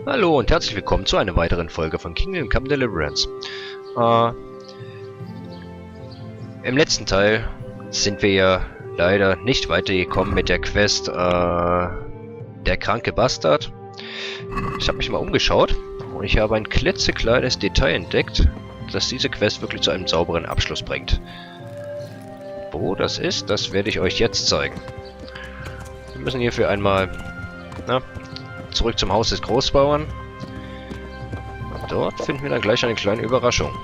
Hallo und herzlich willkommen zu einer weiteren Folge von Come Deliverance. Im letzten Teil sind wir ja leider nicht weitergekommen mit der Quest der kranke Bastard. Ich habe mich mal umgeschaut und ich habe ein klitzekleines Detail entdeckt, das diese Quest wirklich zu einem sauberen Abschluss bringt. Wo das ist, das werde ich euch jetzt zeigen. Wir müssen hierfür einmal zurück zum Haus des Großbauern. Und dort finden wir dann gleich eine kleine Überraschung.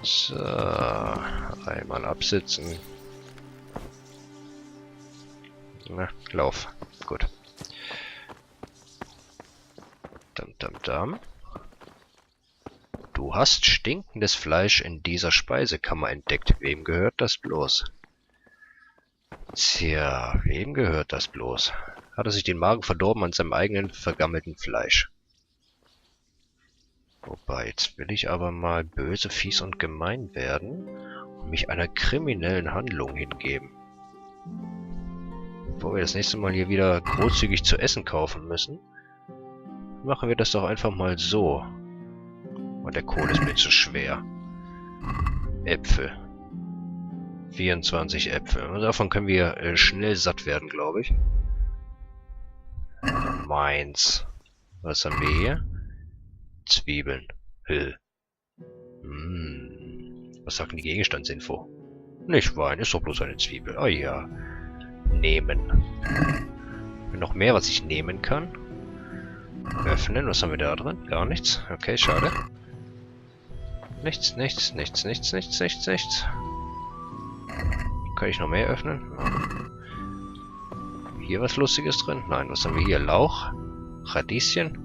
So, einmal absitzen. Na, lauf. Gut. Dam. Du hast stinkendes Fleisch in dieser Speisekammer entdeckt. Wem gehört das bloß? Tja, wem gehört das bloß? Hat er sich den Magen verdorben an seinem eigenen vergammelten Fleisch. Wobei, jetzt will ich aber mal böse, fies und gemein werden und mich einer kriminellen Handlung hingeben. Bevor wir das nächste Mal hier wieder großzügig zu essen kaufen müssen, machen wir das doch einfach mal so. Und der Kohl ist mir zu schwer. Äpfel. 24 Äpfel. Und davon können wir schnell satt werden, glaube ich. Meins. Was haben wir hier? Zwiebeln. Was sagt denn die Gegenstandsinfo? Nicht Wein, ist doch bloß eine Zwiebel. Ah ja. Nehmen. Noch mehr, was ich nehmen kann. Öffnen. Was haben wir da drin? Gar nichts. Okay, schade. Nichts. Kann ich noch mehr öffnen? Hier was Lustiges drin? Nein, was haben wir hier? Lauch? Radieschen?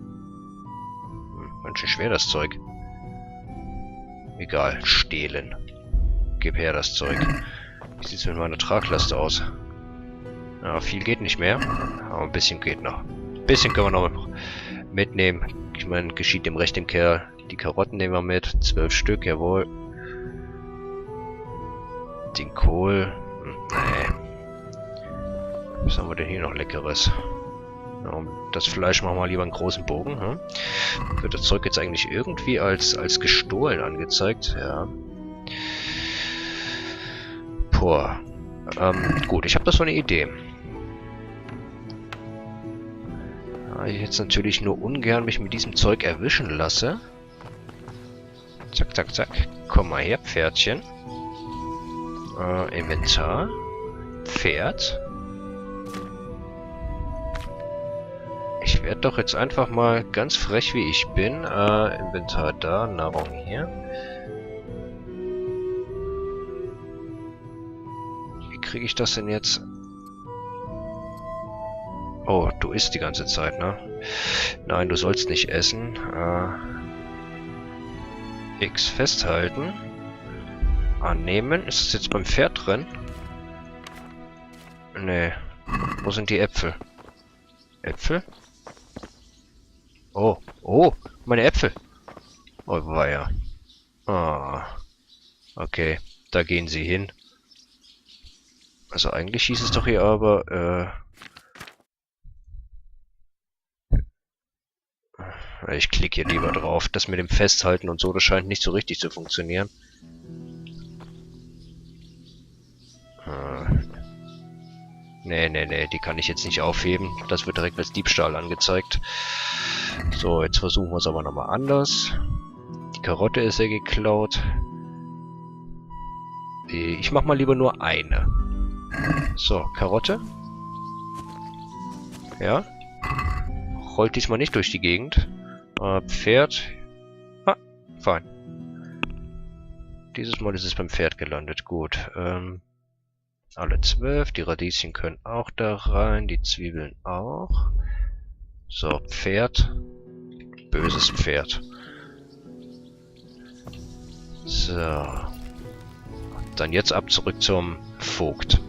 Ganz schön schwer das Zeug. Egal, stehlen. Gib her das Zeug. Wie sieht es mit meiner Traglast aus? Ja, viel geht nicht mehr. Aber ein bisschen geht noch. Ein bisschen können wir noch mitnehmen. Ich meine, geschieht dem Recht dem Kerl. Die Karotten nehmen wir mit. 12 Stück, jawohl. Den Kohl. Nee. Was haben wir denn hier noch Leckeres? Ja, das Fleisch machen wir lieber einen großen Bogen. Hm? Wird das Zeug jetzt eigentlich irgendwie als gestohlen angezeigt? Ja. Boah. Gut, ich habe da so eine Idee. Ja, ich jetzt natürlich nur ungern mich mit diesem Zeug erwischen lasse. Zack. Komm mal her, Pferdchen. Inventar. Pferd. Ich werde doch jetzt einfach mal ganz frech wie ich bin. Inventar da, Nahrung hier. Wie kriege ich das denn jetzt? Oh, du isst die ganze Zeit, ne? Nein, du sollst nicht essen. X festhalten. Annehmen. Ist es jetzt beim Pferd drin? Nee. Wo sind die Äpfel? Äpfel? Oh, meine Äpfel. Oh, weia. Ah. Okay, da gehen sie hin. Also eigentlich hieß es doch hier aber, ich klicke hier lieber drauf. Das mit dem Festhalten und so, das scheint nicht so richtig zu funktionieren. Nee, die kann ich jetzt nicht aufheben. Das wird direkt als Diebstahl angezeigt. So, jetzt versuchen wir es aber nochmal anders. Die Karotte ist ja geklaut. Ich mach mal lieber nur eine. So, Karotte. Ja. Rollt diesmal nicht durch die Gegend. Pferd. Ah, fein. Dieses Mal ist es beim Pferd gelandet. Gut. Alle 12. Die Radieschen können auch da rein. Die Zwiebeln auch. So, Pferd. Böses Pferd. So. Dann jetzt ab zurück zum Vogt.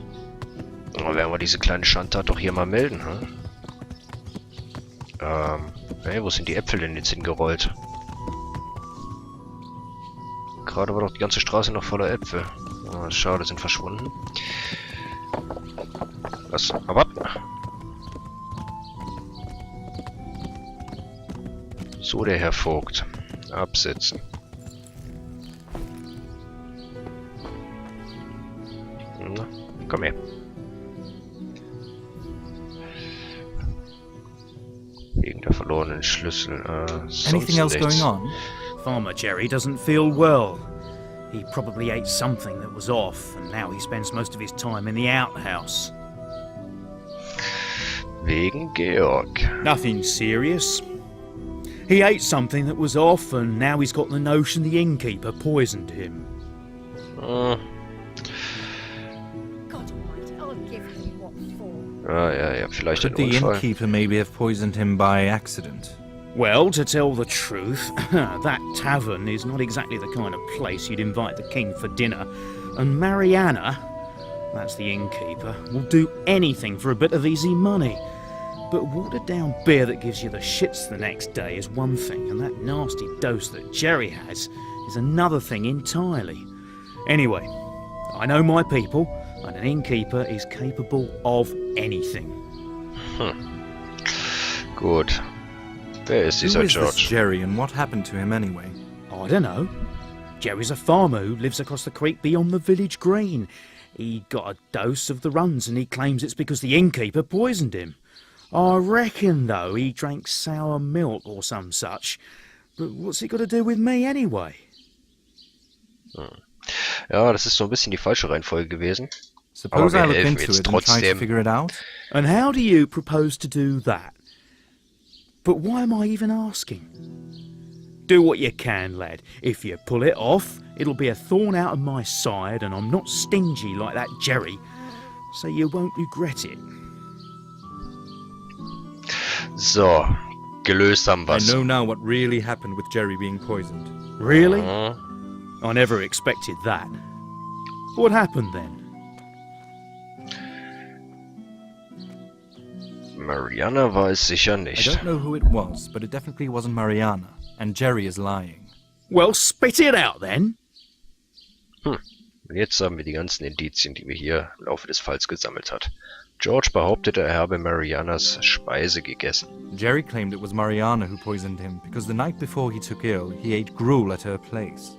Oh, werden wir diese kleine Schandtat doch hier mal melden, hm? Hey, wo sind die Äpfel denn jetzt hingerollt? Gerade war doch die ganze Straße noch voller Äpfel. Oh, schade, sind verschwunden. Was? Aber So, der Herr Vogt. Absetzen. Na, komm her. Wegen der verlorenen Schlüssel. Anything else nichts. going on? Farmer Jerry doesn't feel well. He probably ate something that was off, and now he spends most of his time in the outhouse. Wegen Georg. Nothing serious. He ate something that was off, and now he's got the notion the innkeeper poisoned him. Hm. God almighty, I'll give him what for. Ja, vielleicht ein Could the Unfall. innkeeper maybe have poisoned him by accident? Well, to tell the truth, that tavern is not exactly the kind of place you'd invite the king for dinner, and Mariana, that's the innkeeper, will do anything for a bit of easy money. But watered-down beer that gives you the shits the next day is one thing, and that nasty dose that Jerry has is another thing entirely. Anyway, I know my people, and an innkeeper is capable of anything. Gut. Wer ist Who dieser is this George? Jerry and what happened to him anyway? I don't know. Jerry's a farmer who lives across the creek beyond the village green. He got a dose of the runs and he claims it's because the innkeeper poisoned him. I reckon, though, he drank sour milk or some such. But what's it got to do with me anyway? Ja, das ist so ein bisschen die falsche Reihenfolge gewesen. Suppose Aber I wir look helfen into jetzt it and try to trotzdem. figure it out? And how do you propose to do that? But why am I even asking? Do what you can, lad. If you pull it off, it'll be a thorn out of my side, and I'm not stingy like that Jerry, so you won't regret it. So, gelöst haben I wir's. know now what really happened with Jerry being poisoned. Really? Mhm. I never expected that. What happened then? Mariana war es sicher I nicht. don't know who it was, but it definitely wasn't Mariana, and Jerry is lying. Well, spit it out then. Und jetzt haben wir die ganzen Indizien, die wir hier im Laufe des Falls gesammelt hat. George behauptete, er habe Marianas Speise gegessen. Jerry claimed it was Mariana who poisoned him because the night before he took ill, he ate gruel at her place.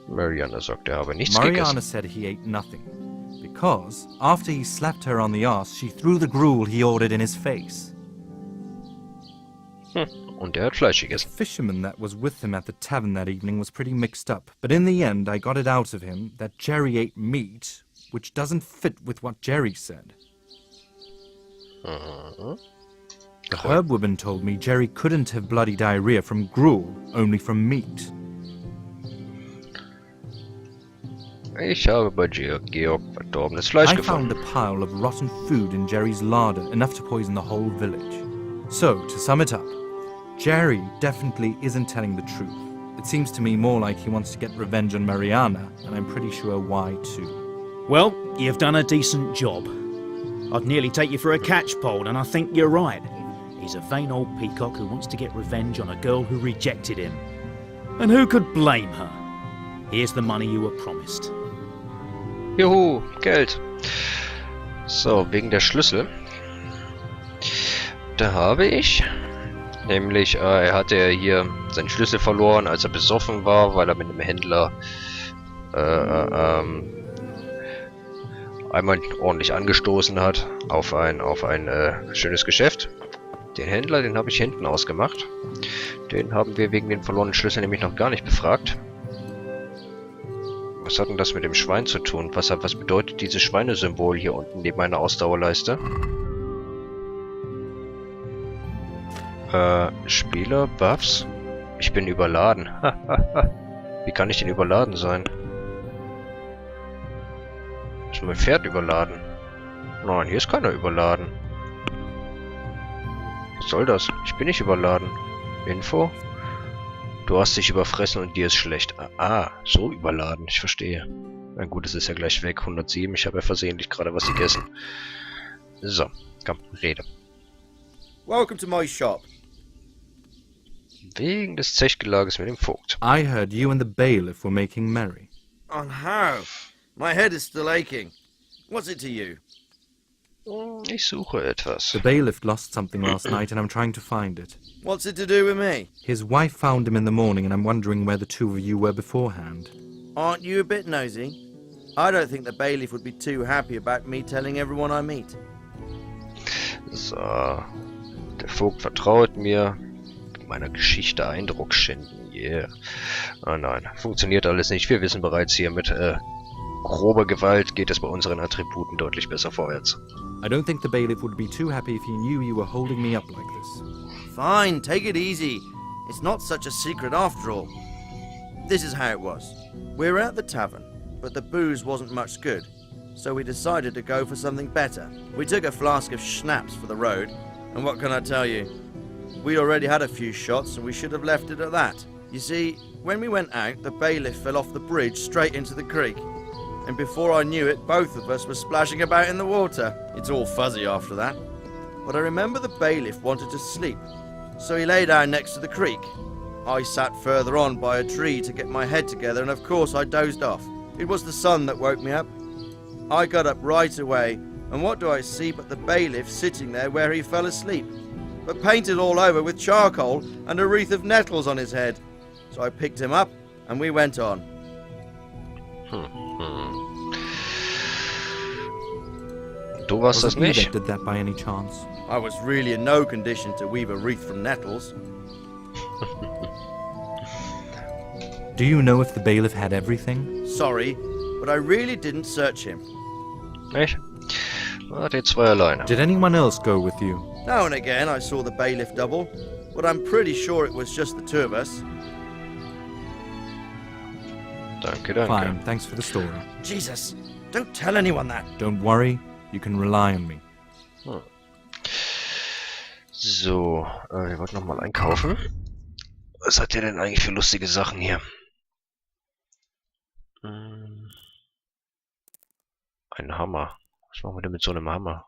Mariana sagte, er habe nichts Mariana gegessen. said he ate nothing because after he slapped her on the arse, she threw the gruel he ordered in his face. Und er hat Fleisch The gegessen. fisherman that was with him at the tavern that evening was pretty mixed up, but in the end I got it out of him that Jerry ate meat, which doesn't fit with what Jerry said. Mhm. The herb woman told me Jerry couldn't have bloody diarrhea from gruel, only from meat. Ich habe bei Georg verdorbenes Fleisch I found gefunden. a pile of rotten food in Jerry's larder, enough to poison the whole village. So, to sum it up, Jerry definitely isn't telling the truth. It seems to me more like he wants to get revenge on Mariana, and I'm pretty sure why too. Well, you've done a decent job. I'd nearly take you for a catchpole, and I think you're right. He's a vain old peacock who wants to get revenge on a girl who rejected him. And who could blame her? Here's the money you were promised. Juhu, Geld. So, wegen der Schlüssel. Da habe ich. Nämlich, er hatte ja hier seinen Schlüssel verloren, als er besoffen war, weil er mit einem Händler einmal ordentlich angestoßen hat auf ein schönes Geschäft. Den Händler, den habe ich hinten ausgemacht. Den haben wir wegen den verlorenen Schlüssel nämlich noch gar nicht befragt. Was hat denn das mit dem Schwein zu tun? Was bedeutet dieses Schweinesymbol hier unten neben meiner Ausdauerleiste? Spieler, Buffs? Ich bin überladen. Wie kann ich denn überladen sein? Ist mein Pferd überladen? Nein, hier ist keiner überladen. Was soll das? Ich bin nicht überladen. Info? Du hast dich überfressen und dir ist schlecht. Ah, so überladen. Ich verstehe. Na gut, es ist ja gleich weg. 107. Ich habe ja versehentlich gerade was gegessen. So, komm, rede. Welcome to my shop. Wegen des Zechgelages mit dem Vogt. I heard you and the bailiff were making merry. On how? My head is still aching. What's it to you? Ich suche etwas. The bailiff lost something last night and I'm trying to find it. What's it to do with me? His wife found him in the morning and I'm wondering where the two of you were beforehand. Aren't you a bit nosy? I don't think the bailiff would be too happy about me telling everyone I meet. So. Der Vogt vertraut mir. Meiner Geschichte Eindruck schinden. Yeah. Ah nein, funktioniert alles nicht. Wir wissen bereits hier mit grober Gewalt geht es bei unseren Attributen deutlich besser vorwärts. I don't think the bailiff would be too happy if he knew you were holding me up like this. Fine, take it easy. It's not such a secret after all. This is how it was. We were at the tavern, but the booze wasn't much good, so we decided to go for something better. We took a flask of schnapps for the road, and what can I tell you? We'd already had a few shots and we should have left it at that. You see, when we went out, the bailiff fell off the bridge straight into the creek. And before I knew it, both of us were splashing about in the water. It's all fuzzy after that. But I remember the bailiff wanted to sleep, so he lay down next to the creek. I sat further on by a tree to get my head together, and of course I dozed off. It was the sun that woke me up. I got up right away, and what do I see but the bailiff sitting there where he fell asleep, but painted all over with charcoal and a wreath of nettles on his head. So I picked him up, and we went on. Du warst das Was it you nicht? that did that by any chance? I was really in no condition to weave a wreath from nettles. Do you know if the bailiff had everything? Sorry, but I really didn't search him. Nicht? Wart ihr zwei alleine? Did anyone else go with you? Now and again I saw the bailiff double, but I'm pretty sure it was just the two of us. Danke, danke. Fine, thanks for the story. Jesus, don't tell anyone that. Don't worry, you can rely on me. So, wir wollten nochmal einkaufen. Was hat ihr denn eigentlich für lustige Sachen hier? Ein Hammer. Was machen wir denn mit so einem Hammer?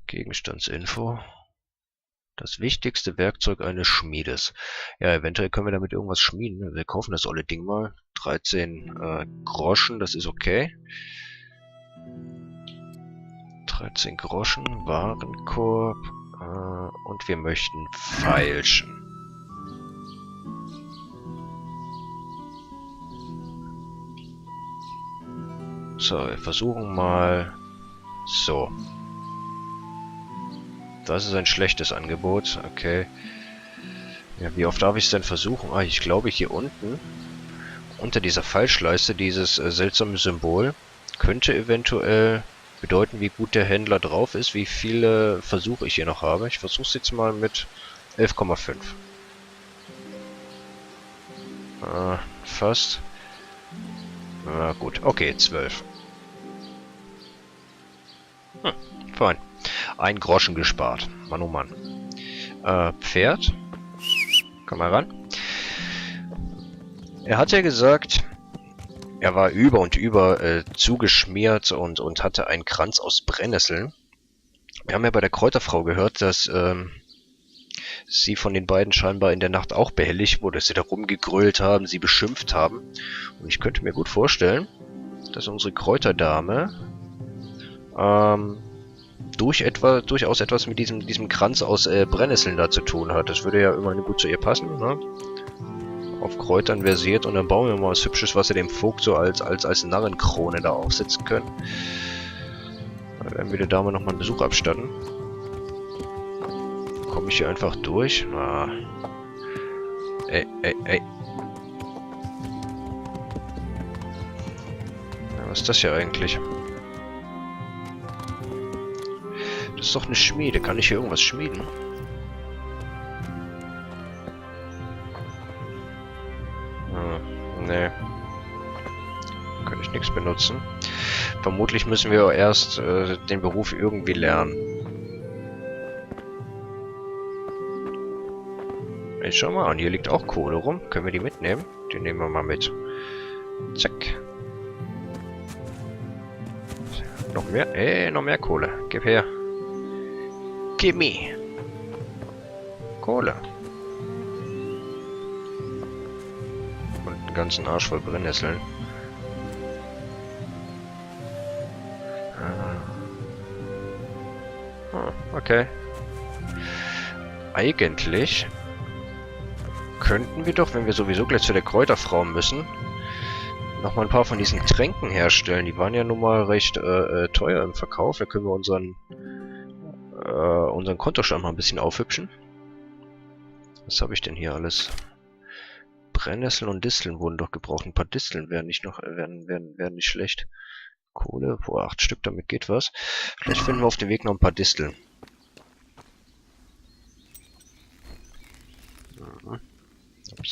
Gegenstandsinfo. Das wichtigste Werkzeug eines Schmiedes. Ja, eventuell können wir damit irgendwas schmieden. Wir kaufen das olle Ding mal. 13 Groschen, das ist okay. 13 Groschen, Warenkorb. Und wir möchten feilschen. So, wir versuchen mal. So. Das ist ein schlechtes Angebot. Okay. Ja, wie oft darf ich es denn versuchen? Ah, ich glaube hier unten, unter dieser Fallschleiste, dieses seltsame Symbol, könnte eventuell bedeuten, wie gut der Händler drauf ist, wie viele Versuche ich hier noch habe. Ich versuche es jetzt mal mit 11,5. Fast. Gut, okay, 12. Fein. Ein Groschen gespart. Mann, oh Mann. Pferd. Komm mal ran. Er hat ja gesagt, er war über und über zugeschmiert und hatte einen Kranz aus Brennnesseln. Wir haben ja bei der Kräuterfrau gehört, dass sie von den beiden scheinbar in der Nacht auch behelligt wurde, dass sie da rumgegrölt haben, sie beschimpft haben. Und ich könnte mir gut vorstellen, dass unsere Kräuterdame durchaus etwas mit diesem Kranz aus Brennnesseln da zu tun hat. Das würde ja immerhin gut zu ihr passen, ne? Auf Kräutern versiert, und dann bauen wir mal was Hübsches, was wir dem Vogt so als Narrenkrone da aufsetzen können. Dann werden wir der Dame nochmal einen Besuch abstatten. Komme ich hier einfach durch? Ah. Ey. Ja, was ist das hier eigentlich? Das ist doch eine Schmiede. Kann ich hier irgendwas schmieden? Nee. Kann ich nichts benutzen. Vermutlich müssen wir erst den Beruf irgendwie lernen. Jetzt schau mal an, hier liegt auch Kohle rum. Können wir die mitnehmen? Die nehmen wir mal mit. Zack. Noch mehr? Noch mehr Kohle. Gib her. Gimme. Kohle. Und einen ganzen Arsch voll Brennnesseln. Okay. Eigentlich könnten wir doch, wenn wir sowieso gleich zu der Kräuterfrau müssen, nochmal ein paar von diesen Tränken herstellen. Die waren ja nun mal recht teuer im Verkauf. Da können wir unseren Kontostand mal ein bisschen aufhübschen. Was habe ich denn hier alles? Brennnesseln und Disteln wurden doch gebraucht. Ein paar Disteln wären nicht schlecht. Kohle, 8 Stück, damit geht was. Vielleicht finden wir auf dem Weg noch ein paar Disteln.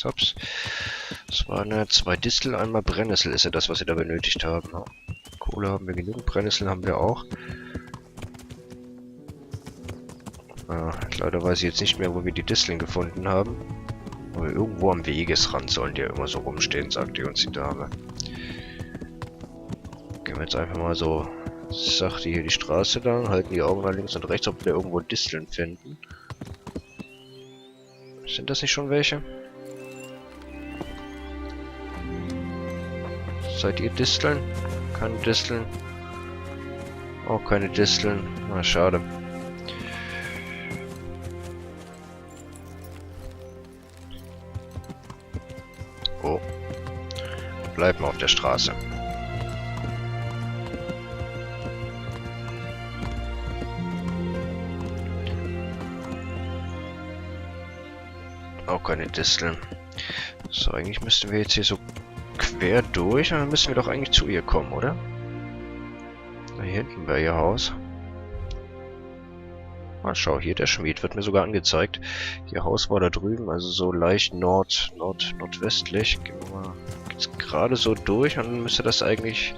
Hops. Das waren 2 Distel, einmal Brennnessel ist ja das, was wir da benötigt haben. Ja. Kohle haben wir genug, Brennnesseln haben wir auch. Leider weiß ich jetzt nicht mehr, wo wir die Disteln gefunden haben. Aber irgendwo am Wegesrand sollen die ja immer so rumstehen, sagte uns die Dame. Gehen wir jetzt einfach mal so sachte hier die Straße lang, halten die Augen nach links und rechts, ob wir irgendwo Disteln finden. Sind das nicht schon welche? Seid ihr Disteln? Keine Disteln. Auch keine Disteln. Na, schade. Oh. Bleib mal auf der Straße. Auch keine Disteln. So, eigentlich müssten wir jetzt hier so quer durch und dann müssen wir doch eigentlich zu ihr kommen, oder? Da hier hinten wäre ihr Haus. Ah, schau, hier der Schmied, wird mir sogar angezeigt. Ihr Haus war da drüben, also so leicht nordwestlich. Gehen wir mal jetzt gerade so durch und dann müsste das eigentlich...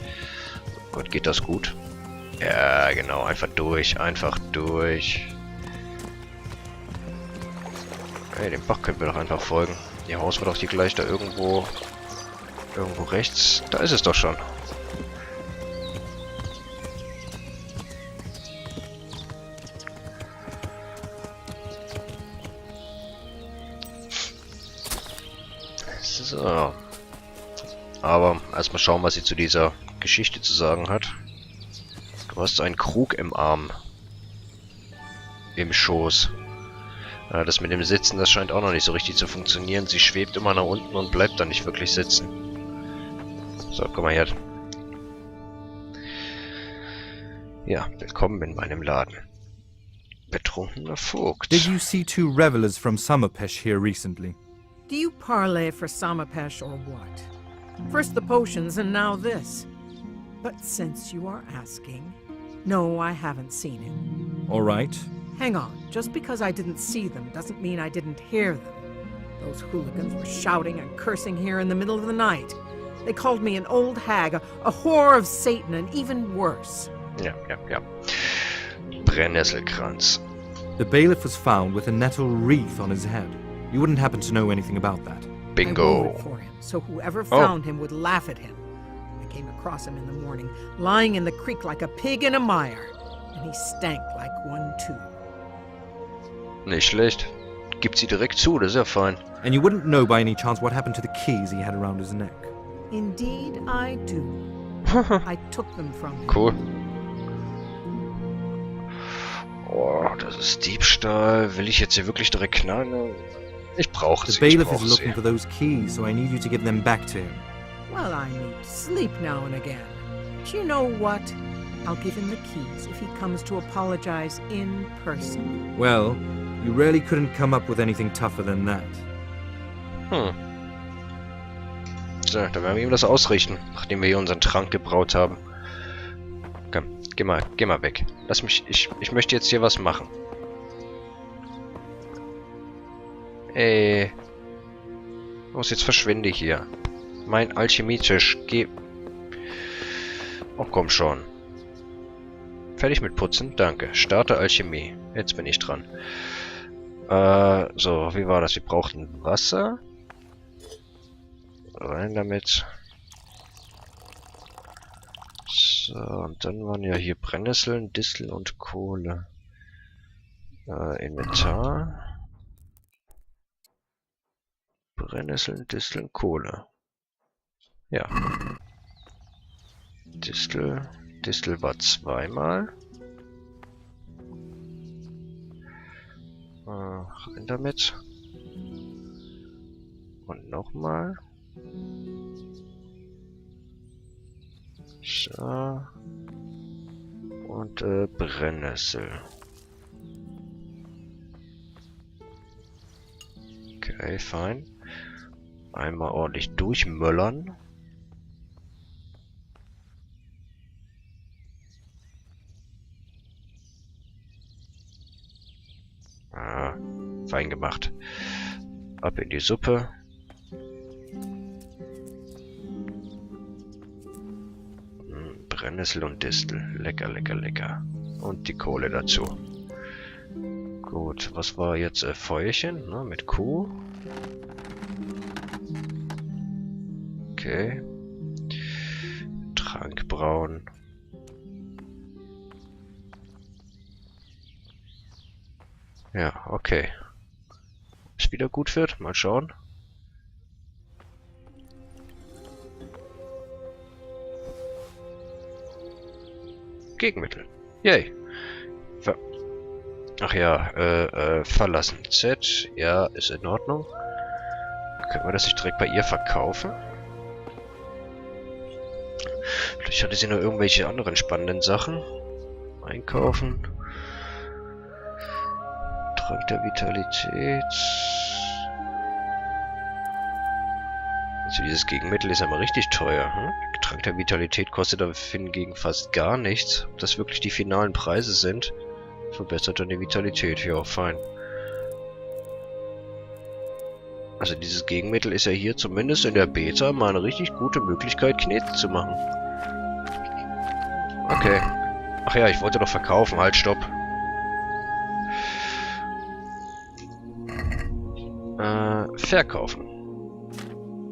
Oh Gott, geht das gut? Ja, genau, einfach durch. Hey, dem Bach können wir doch einfach folgen. Ihr Haus war doch hier gleich da irgendwo rechts. Da ist es doch schon. So. Aber erstmal schauen, was sie zu dieser Geschichte zu sagen hat. Du hast einen Krug im Arm. Im Schoß. Das mit dem Sitzen, das scheint auch noch nicht so richtig zu funktionieren. Sie schwebt immer nach unten und bleibt dann nicht wirklich sitzen. So, komm mal her. Ja, willkommen in meinem Laden. Betrunkener Vogt. Did you see 2 revelers from Summerpesh here recently? Do you parlay for Samapesh or what? First the potions and now this. But since you are asking, no, I haven't seen him. All right. Hang on, just because I didn't see them doesn't mean I didn't hear them. Those hooligans were shouting and cursing here in the middle of the night. They called me an old hag, a whore of Satan, and even worse. Ja. Brennnesselkranz. The bailiff was found with a nettle wreath on his head. You wouldn't happen to know anything about that? I Bingo. wove it for him, so whoever found him would laugh at him. I came across him in the morning, lying in the creek like a pig in a mire, and he stank like one too. Nicht schlecht. Gibt sie direkt zu, das ist ja fein. And you wouldn't know by any chance what happened to the keys he had around his neck? Indeed, I do. I took them from him. Cool. Oh, das ist Diebstahl. Will ich jetzt hier wirklich direkt knallen? Ich brauche The sie. bailiff is looking for those keys, so I need you to give them back to him. Well, I need sleep now and again. But you know what? I'll give him the keys if he comes to apologize in person. Well, you really couldn't come up with anything tougher than that. So, dann werden wir ihm das ausrichten, nachdem wir hier unseren Trank gebraut haben. Komm, geh mal weg. Lass mich, ich möchte jetzt hier was machen. Los, jetzt verschwinde hier. Mein Alchemietisch, geh... Oh, komm schon. Fertig mit Putzen? Danke. Starte Alchemie. Jetzt bin ich dran. So, wie war das? Wir brauchten Wasser. Rein damit. So, und dann waren ja hier Brennnesseln, Disteln und Kohle. Inventar. Brennnesseln, Disteln, Kohle. Ja. Distel war zweimal. Rein damit. Und nochmal. So. Und Brennnessel. Okay, fein. Einmal ordentlich durchmöllern. Ah, fein gemacht. Ab in die Suppe. Brennnessel und Distel. Lecker, lecker, lecker. Und die Kohle dazu. Gut, was war jetzt Feuerchen, ne, mit Kuh? Okay. Trank brauen. Ja, okay. Ob es wieder gut wird? Mal schauen. Gegenmittel. Yay. Ach ja, verlassen. Z. Ja, ist in Ordnung. Können wir das nicht direkt bei ihr verkaufen? Vielleicht hatte sie noch irgendwelche anderen spannenden Sachen. Einkaufen. Trank der Vitalität. Also dieses Gegenmittel ist ja mal richtig teuer. Hm? Trank der Vitalität kostet aber hingegen fast gar nichts. Ob das wirklich die finalen Preise sind? Verbessert dann die Vitalität. Ja, fein. Also dieses Gegenmittel ist ja hier zumindest in der Beta mal eine richtig gute Möglichkeit, Knete zu machen. Okay. Ach ja, ich wollte doch verkaufen. Halt, stopp. Verkaufen.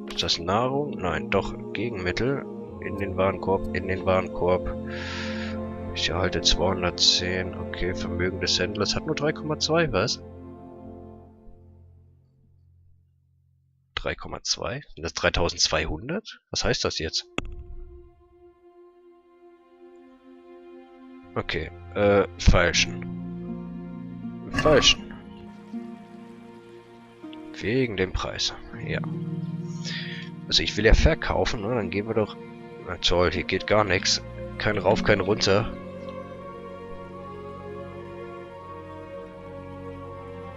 Ist das Nahrung? Nein, doch. Gegenmittel. In den Warenkorb, in den Warenkorb. Ich erhalte 210. Okay, Vermögen des Händlers hat nur 3,2, was? 3,2? Sind das 3200? Was heißt das jetzt? Okay, falschen. Falschen. Wegen dem Preis. Ja. Also ich will ja verkaufen, ne? Dann gehen wir doch... Na toll, hier geht gar nichts. Kein rauf, kein runter.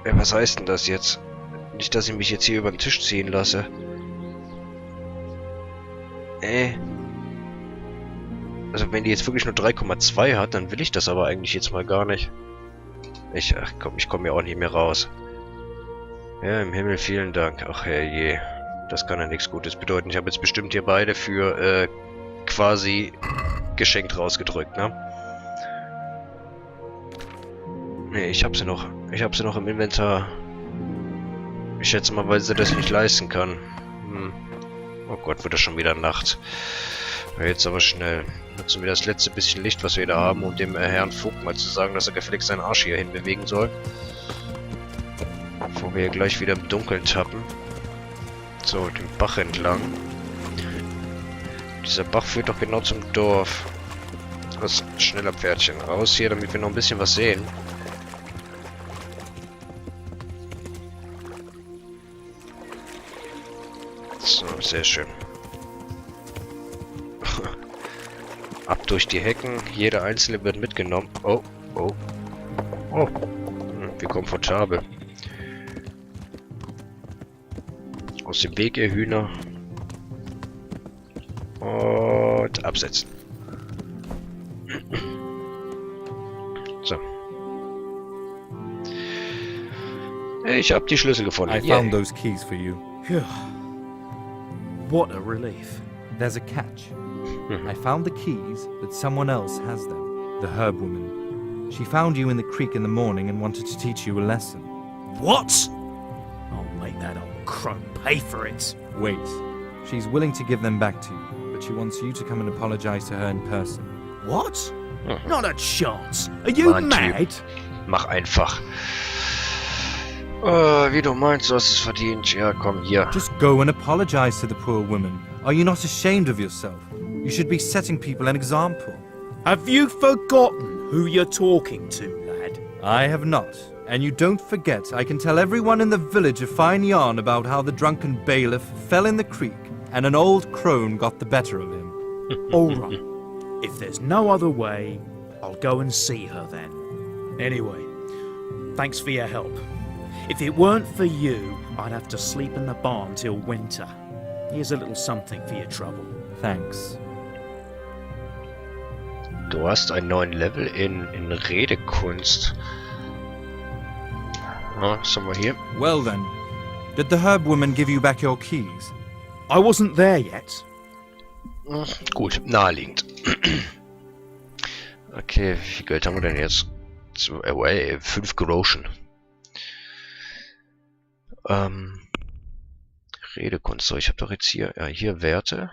Ja, was heißt denn das jetzt? Nicht, dass ich mich jetzt hier über den Tisch ziehen lasse. Also wenn die jetzt wirklich nur 3,2 hat, dann will ich das aber eigentlich jetzt mal gar nicht. Ich komme ja auch nicht mehr raus. Ja, im Himmel, vielen Dank. Ach herrje. Das kann ja nichts Gutes bedeuten. Ich habe jetzt bestimmt hier beide für quasi geschenkt rausgedrückt, ne? Nee, ich habe sie noch. Ich habe sie noch im Inventar. Ich schätze mal, weil sie das nicht leisten kann. Oh Gott, wird das schon wieder Nacht. Ja, jetzt aber schnell. Nutzen wir das letzte bisschen Licht, was wir da haben, um dem Herrn Vogt mal zu sagen, dass er gefälligst seinen Arsch hier hin bewegen soll. Bevor wir hier gleich wieder im Dunkeln tappen. So, den Bach entlang. Dieser Bach führt doch genau zum Dorf. Das schneller Pferdchen raus hier, damit wir noch ein bisschen was sehen. So, sehr schön. Ab durch die Hecken. Jeder einzelne wird mitgenommen. Oh, oh. Oh. Wie komfortabel. Aus dem Weg, ihr Hühner. Und absetzen. So. Ich habe die Schlüssel gefunden. I found those keys for you. Phew. What a relief. There's a catch. I found the keys, but someone else has them. The herb woman. She found you in the creek in the morning and wanted to teach you a lesson. What? I'll make that old crone pay for it. Wait. She's willing to give them back to you, but she wants you to come and apologize to her in person. What? Not a chance. Are you mad? Mach einfach. Wie du meinst, du hast es verdient. Ja, komm, hier. Just go and apologize to the poor woman. Are you not ashamed of yourself? You should be setting people an example. Have you forgotten who you're talking to, lad? I have not. And you don't forget, I can tell everyone in the village a fine yarn about how the drunken bailiff fell in the creek and an old crone got the better of him. All right. If there's no other way, I'll go and see her then. Anyway, thanks for your help. If it weren't for you, I'd have to sleep in the barn till winter. Here's a little something for your trouble. Thanks. Du hast einen neuen Level in Redekunst. Ah, was haben wir hier? Well then, did the herb woman give you back your keys? I wasn't there yet. Gut, naheliegend. Okay, wie viel Geld haben wir denn jetzt? 5 Groschen. Redekunst. So, ich habe doch jetzt hier, ja, hier Werte.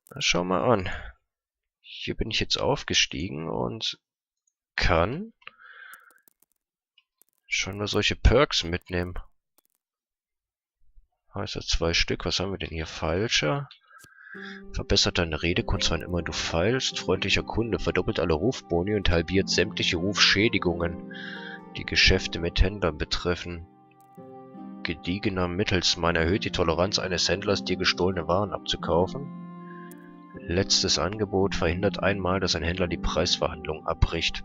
Na, schau mal an. Hier bin ich jetzt aufgestiegen und kann schon mal solche Perks mitnehmen. Also 2 Stück. Was haben wir denn hier? Falscher. Verbessert deine Redekunst, wann immer du feilst. Freundlicher Kunde. Verdoppelt alle Rufboni und halbiert sämtliche Rufschädigungen, die Geschäfte mit Händlern betreffen. Gediegener Mittelsmann erhöht die Toleranz eines Händlers, dir gestohlene Waren abzukaufen. Letztes Angebot verhindert einmal, dass ein Händler die Preisverhandlung abbricht.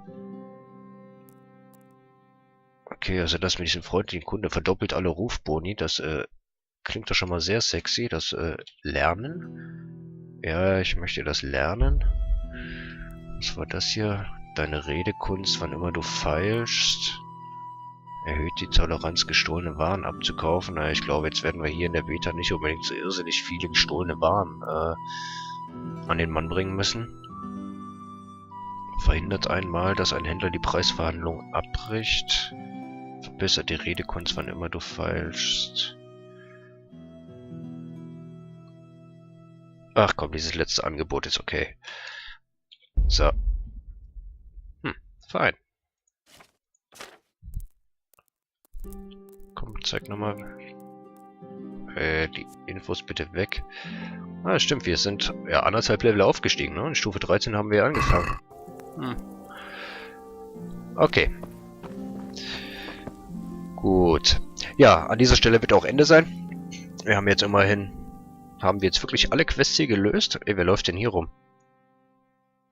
Okay, also das mit diesem freundlichen Kunde verdoppelt alle Rufboni, das klingt doch schon mal sehr sexy. Das Lernen. Ja, ich möchte das lernen. Was war das hier? Deine Redekunst, wann immer du feilst. Erhöht die Toleranz, gestohlene Waren abzukaufen. Na, ich glaube, jetzt werden wir hier in der Beta nicht unbedingt so irrsinnig viele gestohlene Waren an den Mann bringen müssen. Verhindert einmal, dass ein Händler die Preisverhandlung abbricht. Verbessert die Redekunst, wann immer du feilst. Ach komm, dieses letzte Angebot ist okay. So. Fein. Komm, zeig nochmal. Die Infos bitte weg. Ah, stimmt, wir sind ja 1,5 Level aufgestiegen, ne? In Stufe 13 haben wir angefangen. Okay. Gut. Ja, an dieser Stelle wird auch Ende sein. Wir haben jetzt immerhin... Haben wir jetzt wirklich alle Quests hier gelöst? Ey, wer läuft denn hier rum?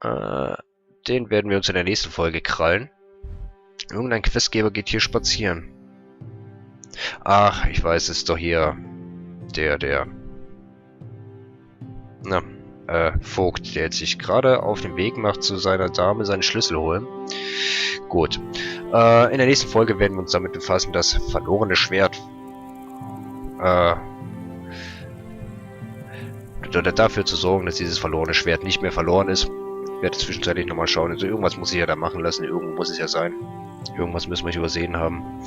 Den werden wir uns in der nächsten Folge krallen. Irgendein Questgeber geht hier spazieren. Ach, ich weiß, es ist doch hier der Vogt, der jetzt sich gerade auf den Weg macht, zu seiner Dame seinen Schlüssel holen. Gut. In der nächsten Folge werden wir uns damit befassen, das verlorene Schwert dafür zu sorgen, dass dieses verlorene Schwert nicht mehr verloren ist. Ich werde zwischenzeitlich nochmal schauen. Also irgendwas muss ich ja da machen lassen. Irgendwo muss es ja sein. Irgendwas müssen wir nicht übersehen haben.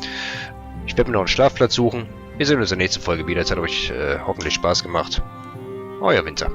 Ich werde mir noch einen Schlafplatz suchen. Wir sehen uns in der nächsten Folge wieder. Es hat euch hoffentlich Spaß gemacht. Euer Winter.